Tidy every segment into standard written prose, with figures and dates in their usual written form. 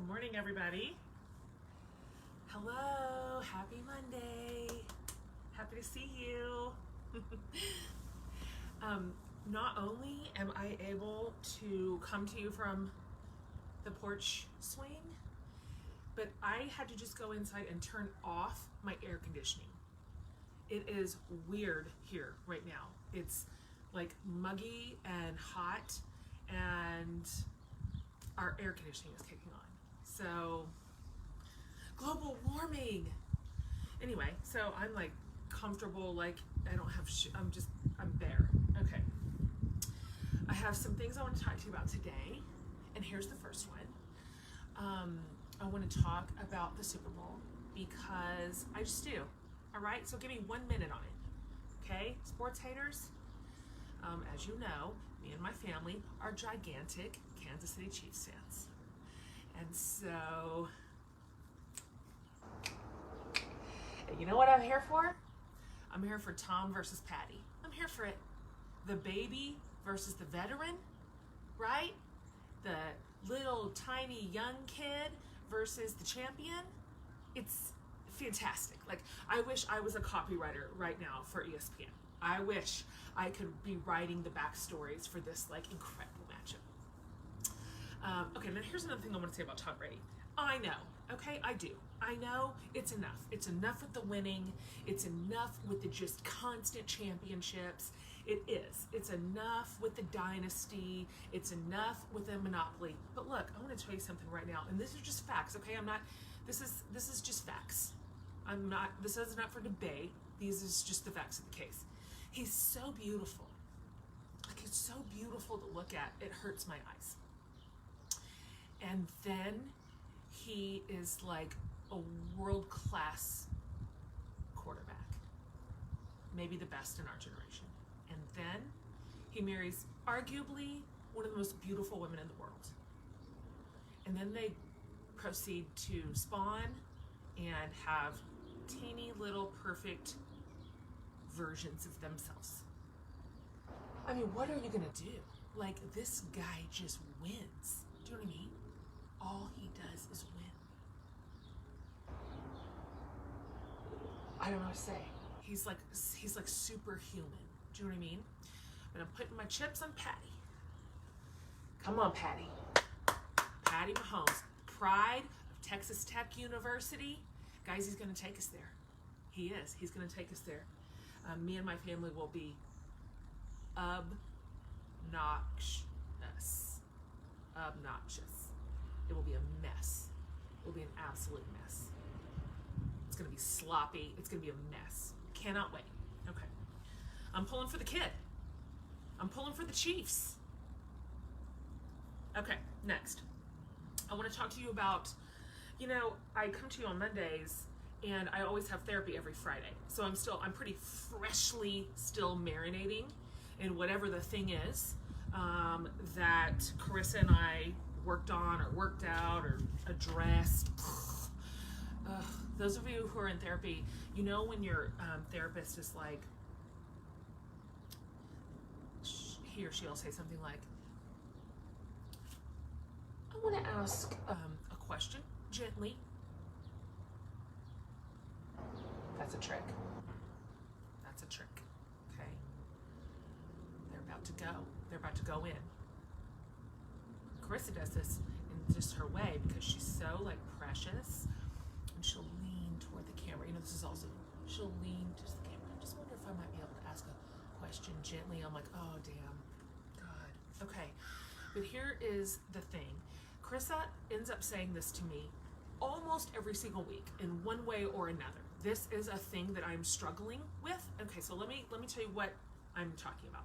Good morning, everybody. Hello, happy Monday. Happy to see you. Not only am I able to come to you from the porch swing, but I had to just go inside and turn off my air conditioning. It is weird here right now. It's like muggy and hot, and our air conditioning is kicking on. So, global warming. Anyway, so I'm like comfortable, like I don't have, I'm bare. Okay. I have some things I want to talk to you about today, and here's the first one. I want to talk about the Super Bowl because I just do. All right, so give me 1 minute on it. Okay, sports haters, as you know, me and my family are gigantic Kansas City Chiefs fans. And so, you know what I'm here for? I'm here for Tom versus Patty. I'm here for it. The baby versus the veteran, right? The little tiny young kid versus the champion. It's fantastic. Like, I wish I was a copywriter right now for ESPN. I wish I could be writing the backstories for this like incredible matchup. Okay, now here's another thing I want to say about Tom Brady. I know, okay, I do. I know it's enough. It's enough with the winning. It's enough with the just constant championships. It is. It's enough with the dynasty. It's enough with the monopoly. But look, I want to tell you something right now, and this is just facts, okay? This is just facts. This is not for debate. These is just the facts of the case. He's so beautiful. Like, it's so beautiful to look at. It hurts my eyes. And then he is like a world-class quarterback. Maybe the best in our generation. And then he marries arguably one of the most beautiful women in the world. And then they proceed to spawn and have teeny little perfect versions of themselves. I mean, what are you gonna do? Like, this guy just wins. Do you know what I mean? All he does is win. I don't know what to say. He's like superhuman. Do you know what I mean? But I'm putting my chips on Patty. Come on, Patty. Patty Mahomes, pride of Texas Tech University. Guys, he's going to take us there. He is. He's going to take us there. Me and my family will be obnoxious. It will be a mess. It will be an absolute mess. It's going to be sloppy. It's going to be a mess. Cannot wait. Okay. I'm pulling for the kid. I'm pulling for the Chiefs. Okay, next. I want to talk to you about, I come to you on Mondays and I always have therapy every Friday. So I'm pretty freshly still marinating in whatever the thing is that Carissa and I worked on or worked out or addressed. Those of you who are in therapy, you know when your therapist is like, he or she will say something like, I want to ask a question gently. That's a trick. That's a trick. Okay? They're about to go. They're about to go in. Carissa does this in just her way because she's so like precious, and she'll lean toward the camera. This is also, she'll lean to the camera. I just wonder if I might be able to ask a question gently. I'm like, oh damn, God. Okay, but here is the thing. Carissa ends up saying this to me almost every single week in one way or another. This is a thing that I'm struggling with. Okay, so let me tell you what I'm talking about.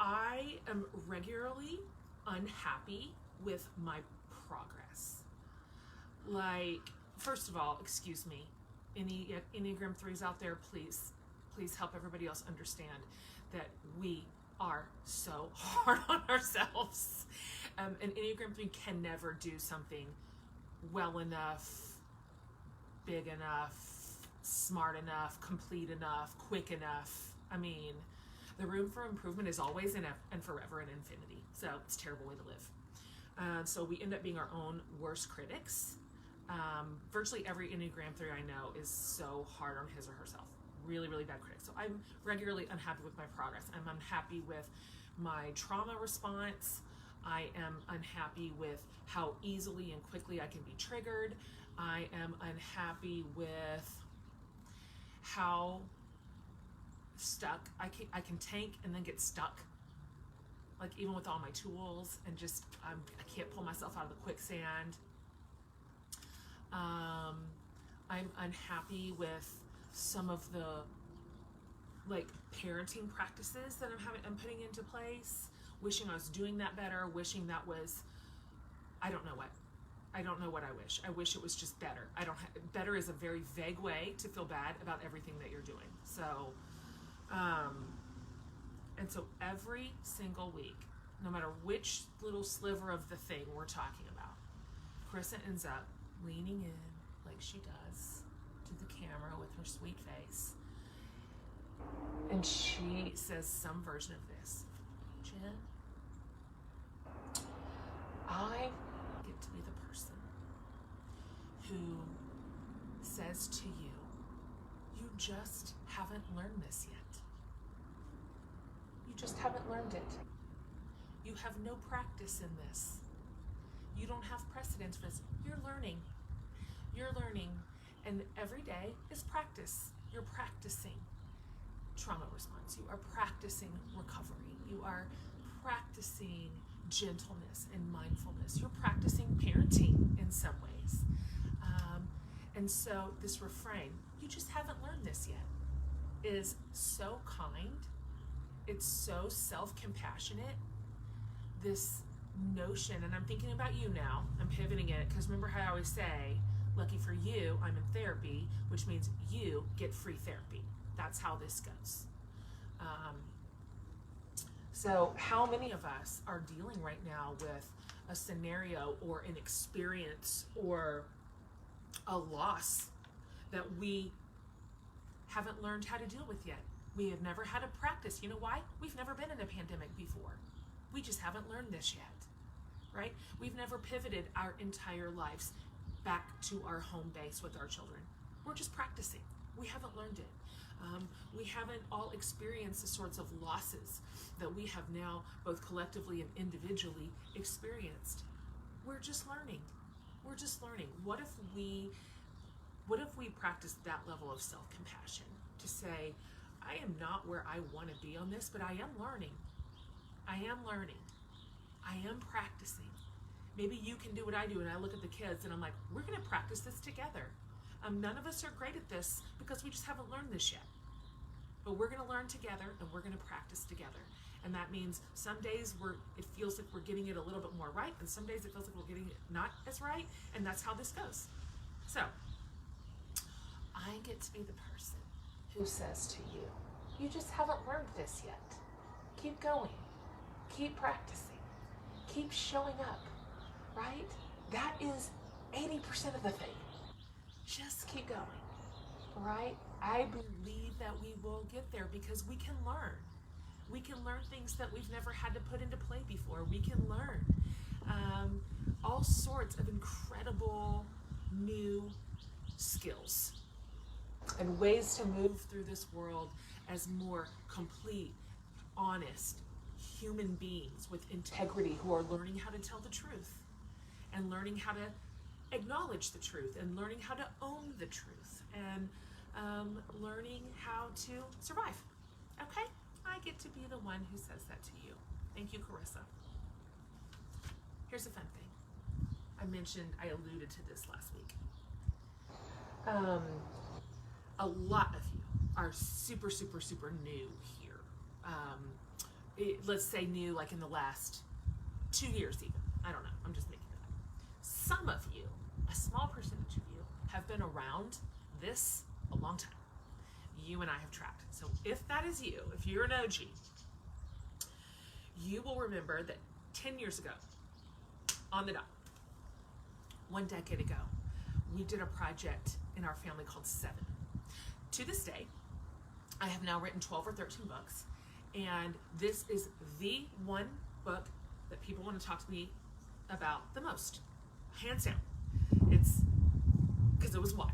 I am regularly unhappy with my progress. Like, first of all, excuse me, any Enneagram 3s out there, please help everybody else understand that we are so hard on ourselves. An Enneagram 3 can never do something well enough, big enough, smart enough, complete enough, quick enough. I mean, the room for improvement is always and forever in infinity. So it's a terrible way to live. So we end up being our own worst critics. Virtually every Enneagram 3 I know is so hard on his or herself. Really, really bad critics. So I'm regularly unhappy with my progress. I'm unhappy with my trauma response. I am unhappy with how easily and quickly I can be triggered. I am unhappy with how stuck I can tank and then get stuck. Like even with all my tools, and just I can't pull myself out of the quicksand. I'm unhappy with some of the like parenting practices that I'm putting into place. Wishing I was doing that better. Wishing that was, I don't know what. I don't know what I wish. I wish it was just better. Better is a very vague way to feel bad about everything that you're doing. So, and so every single week, no matter which little sliver of the thing we're talking about, Carissa ends up leaning in like she does to the camera with her sweet face. And she says some version of this. Jen, I get to be the person who says to you, you just haven't learned this yet. You just haven't learned it. You have no practice in this. You don't have precedence for this. You're learning. You're learning. And every day is practice. You're practicing trauma response. You are practicing recovery. You are practicing gentleness and mindfulness. You're practicing parenting in some ways. And so this refrain, you just haven't learned this yet, is so kind. It's so self-compassionate. This notion, and I'm thinking about you now, I'm pivoting it, because remember how I always say, lucky for you, I'm in therapy, which means you get free therapy. That's how this goes. So how many of us are dealing right now with a scenario or an experience or a loss that we haven't learned how to deal with yet? We have never had a practice. You know why? We've never been in a pandemic before. We just haven't learned this yet, right? We've never pivoted our entire lives back to our home base with our children. We're just practicing. We haven't learned it. We haven't all experienced the sorts of losses that we have now, both collectively and individually, experienced. We're just learning. We're just learning. What if we practiced that level of self-compassion to say, I am not where I want to be on this, but I am learning. I am learning. I am practicing. Maybe you can do what I do, and I look at the kids and I'm like, we're going to practice this together. None of us are great at this because we just haven't learned this yet. But we're going to learn together, and we're going to practice together. And that means some days it feels like we're getting it a little bit more right, and some days it feels like we're getting it not as right, and that's how this goes. So, I get to be the person who says to you, you just haven't learned this yet. Keep going. Keep practicing. Keep showing up, right? That is 80% of the thing. Just keep going, right? I believe that we will get there because we can learn. We can learn things that we've never had to put into play before. We can learn all sorts of incredible new skills and ways to move through this world as more complete, honest human beings with integrity who are learning how to tell the truth and learning how to acknowledge the truth and learning how to own the truth and learning how to survive. Okay? I get to be the one who says that to you. Thank you, Carissa. Here's a fun thing. I alluded to this last week. A lot of you are super, super, super new here. Let's say new like in the last 2 years even. I don't know. I'm just making it up. Some of you, a small percentage of you, have been around this a long time. You and I have tracked. So if that is you, if you're an OG, you will remember that 10 years ago, on the dot, 1 decade ago, we did a project in our family called 7. To this day, I have now written 12 or 13 books, and this is the one book that people want to talk to me about the most, hands down. It's because it was wild.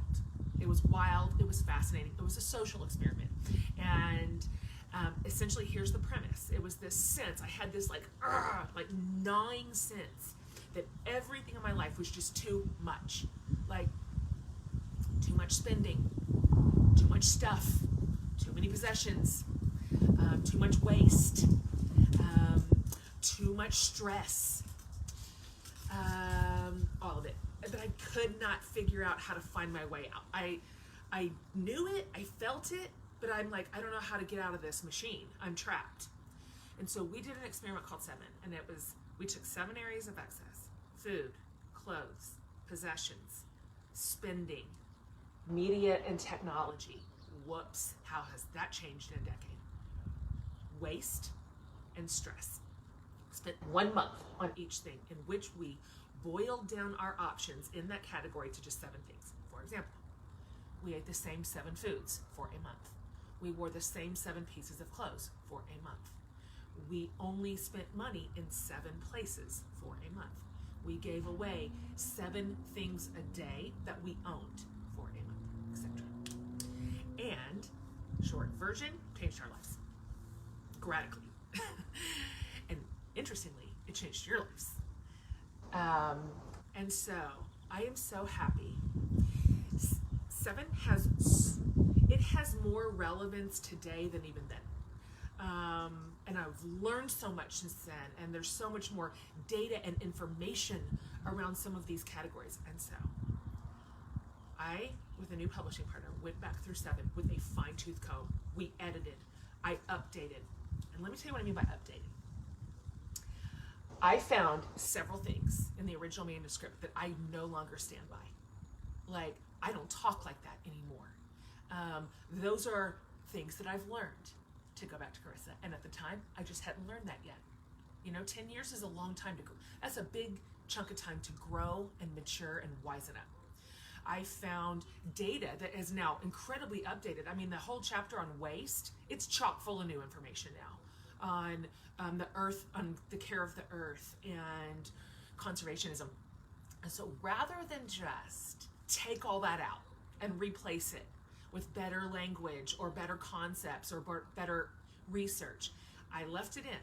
It was wild. It was fascinating. It was a social experiment. And essentially, here's the premise. It was this sense. I had this like gnawing sense that everything in my life was just too much. Like, too much spending, too much stuff, too many possessions, too much waste, too much stress, all of it. But I could not figure out how to find my way out. I knew it, I felt it, but I'm like, I don't know how to get out of this machine. I'm trapped. And so we did an experiment called 7, and it was, we took 7 areas of excess: food, clothes, possessions, spending, media and technology. Whoops, how has that changed in a decade? Waste and stress. Spent 1 month on each thing, in which we boiled down our options in that category to just 7 things. For example, we ate the same 7 foods for a month. We wore the same 7 pieces of clothes for a month. We only spent money in 7 places for a month. We gave away 7 things a day that we owned for a month, etc. And, short version, changed our lives radically. And interestingly, it changed your lives. And so I am so happy. 7 has more relevance today than even then. And I've learned so much since then, and there's so much more data and information around some of these categories. And so I, with a new publishing partner, went back through 7 with a fine-tooth comb. We edited, I updated. And let me tell you what I mean by updating. I found several things in the original manuscript that I no longer stand by. Like, I don't talk like that anymore. Those are things that I've learned, to go back to Carissa. And at the time, I just hadn't learned that yet. 10 years is a long time to grow. That's a big chunk of time to grow and mature and wisen up. I found data that is now incredibly updated. I mean, the whole chapter on waste, it's chock full of new information now on the earth, on the care of the earth and conservationism. And so rather than just take all that out and replace it with better language or better concepts or better research, I left it in.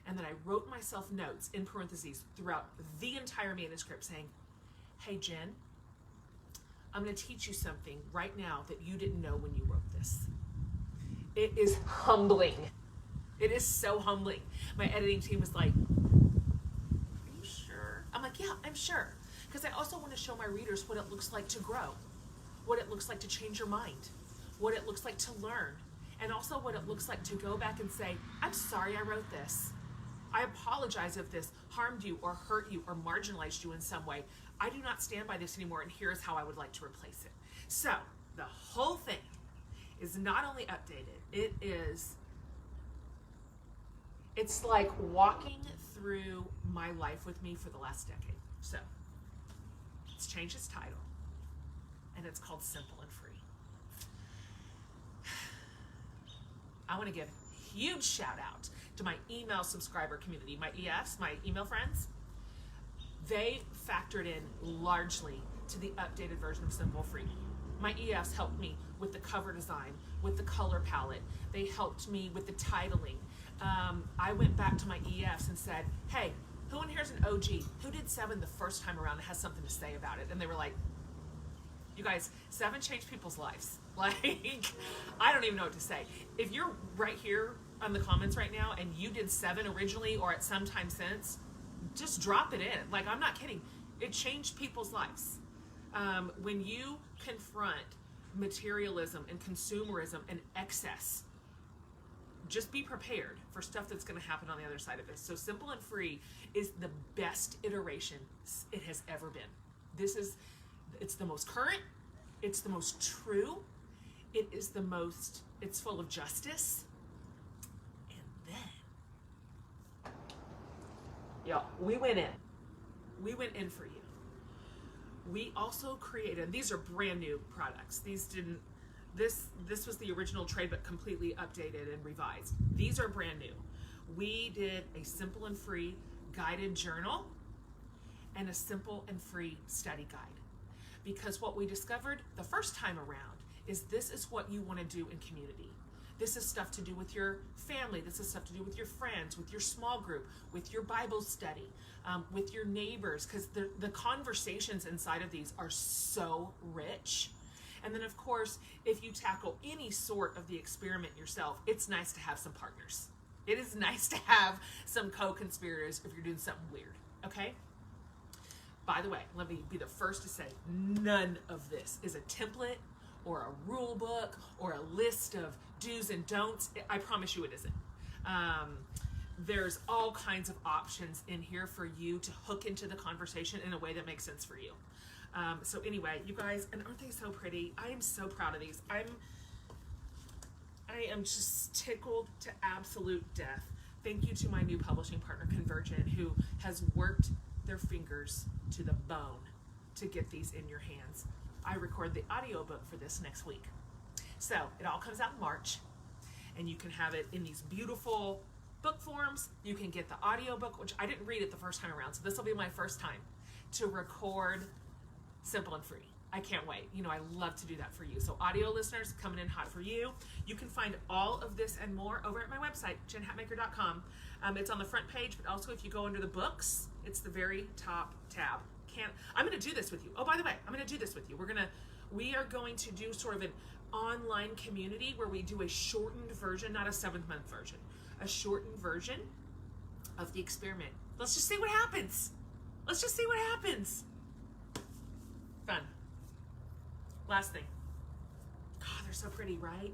And then I wrote myself notes in parentheses throughout the entire manuscript saying, hey, Jen, I'm going to teach you something right now that you didn't know when you wrote this. It is humbling. It is so humbling. My editing team was like, are you sure? I'm like, yeah, I'm sure. Because I also want to show my readers what it looks like to grow, what it looks like to change your mind, what it looks like to learn, and also what it looks like to go back and say, I'm sorry I wrote this. I apologize if this harmed you or hurt you or marginalized you in some way. I do not stand by this anymore, and here's how I would like to replace it. So the whole thing is not only updated, it's like walking through my life with me for the last decade. So it's changed its title, and it's called Simple and Free. I want to give a huge shout out to my email subscriber community, my EFs, my email friends. They factored in largely to the updated version of Simple Free. My EFs helped me with the cover design, with the color palette. They helped me with the titling. I went back to my EFs and said, hey, who in here is an OG? Who did 7 the first time around and has something to say about it? And they were like, you guys, 7 changed people's lives. Like, I don't even know what to say. If you're right here on the comments right now and you did 7 originally or at some time since, just drop it in. Like, I'm not kidding. It changed people's lives. When you confront materialism and consumerism and excess, just be prepared for stuff that's going to happen on the other side of this. So Simple and Free is the best iteration it has ever been. It's the most current, it's the most true, it's full of justice. And then, y'all, we went in for you. We also created, these are brand new products. This was the original trade, but completely updated and revised. These are brand new. We did a Simple and Free guided journal and a simple and free study guide. Because what we discovered the first time around is this is what you want to do in community. This is stuff to do with your family. This is stuff to do with your friends, with your small group, with your Bible study, with your neighbors, because the conversations inside of these are so rich. And then, of course, if you tackle any sort of the experiment yourself, it's nice to have some partners. It is nice to have some co-conspirators if you're doing something weird, okay? By the way, let me be the first to say, none of this is a template or a rule book or a list of do's and don'ts. I promise you it isn't. There's all kinds of options in here for you to hook into the conversation in a way that makes sense for you. So anyway, you guys, and aren't they so pretty? I am so proud of these. I am just tickled to absolute death. Thank you to my new publishing partner, Convergent, who has worked their fingers to the bone to get these in your hands. I record the audiobook for this next week. So it all comes out in March, and you can have it in these beautiful book forms. You can get the audiobook, which I didn't read it the first time around, so this will be my first time to record simple and free. I can't wait. You know, I love to do that for you. So audio listeners, coming in hot for you. You can find all of this and more over at my website, jenhatmaker.com. It's on the front page, but also if you go under the books, it's the very top tab. I'm going to do this with you. Oh, by the way, I'm going to do this with you. We are going to do sort of an online community where we do a shortened version, not a 7-month version, a shortened version of the experiment. Let's just see what happens. Let's just see what happens. Fun. Last thing. God, they're so pretty, right?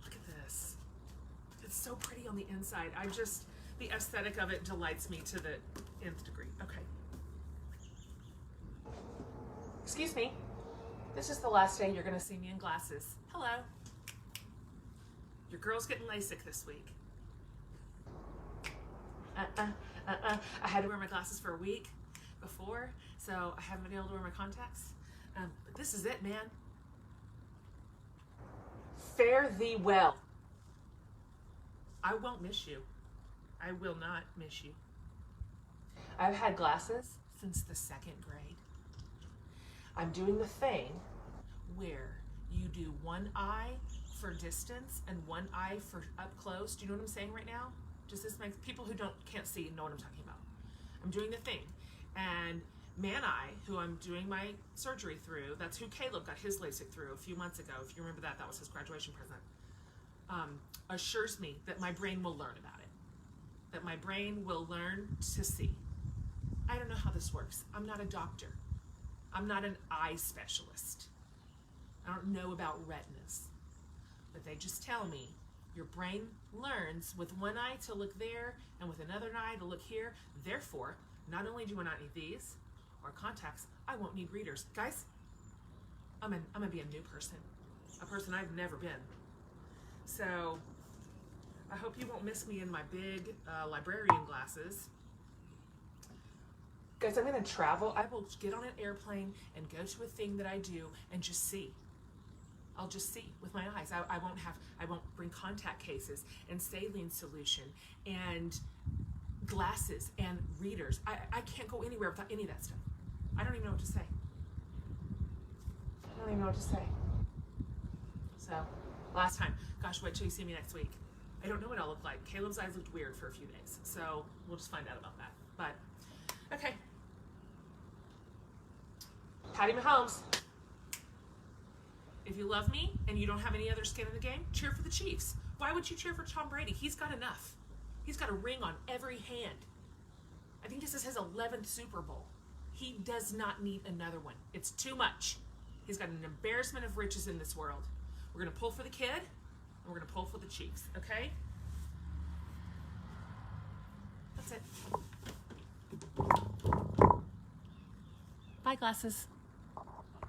Look at this. It's so pretty on the inside. The aesthetic of it delights me to the nth degree. Okay. Excuse me. This is the last day you're going to see me in glasses. Hello. Your girl's getting Lasik this week. I had to wear my glasses for a week before, so I haven't been able to wear my contacts. But this is it, man. Fare thee well. I won't miss you. I will not miss you. I've had glasses since the 2nd grade. I'm doing the thing where you do one eye for distance and one eye for up close. Do you know what I'm saying right now? Does this make people who can't see know what I'm talking about? I'm doing the thing. And Man Eye, who I'm doing my surgery through, that's who Caleb got his Lasik through a few months ago. If you remember that was his graduation present. Assures me that my brain will learn about it. That my brain will learn to see. I don't know how this works. I'm not a doctor. I'm not an eye specialist. I don't know about retinas. But they just tell me your brain learns with one eye to look there and with another eye to look here. Therefore, not only do I not need these or contacts, I won't need readers. Guys, I'm gonna be a new person, a person I've never been. So I hope you won't miss me in my big librarian glasses. Guys, I'm gonna travel. I will get on an airplane and go to a thing that I do and just see. I'll just see with my eyes. I won't bring contact cases and saline solution and glasses and readers. I can't go anywhere without any of that stuff. I don't even know what to say. I don't even know what to say. So, last time. Gosh, wait till you see me next week. I don't know what I'll look like. Caleb's eyes looked weird for a few days, so we'll just find out about that. But, okay. Patty Mahomes. If you love me and you don't have any other skin in the game, cheer for the Chiefs. Why would you cheer for Tom Brady? He's got enough. He's got a ring on every hand. I think this is his 11th Super Bowl. He does not need another one. It's too much. He's got an embarrassment of riches in this world. We're going to pull for the kid, and we're going to pull for the Chiefs, okay? That's it. Bye, glasses.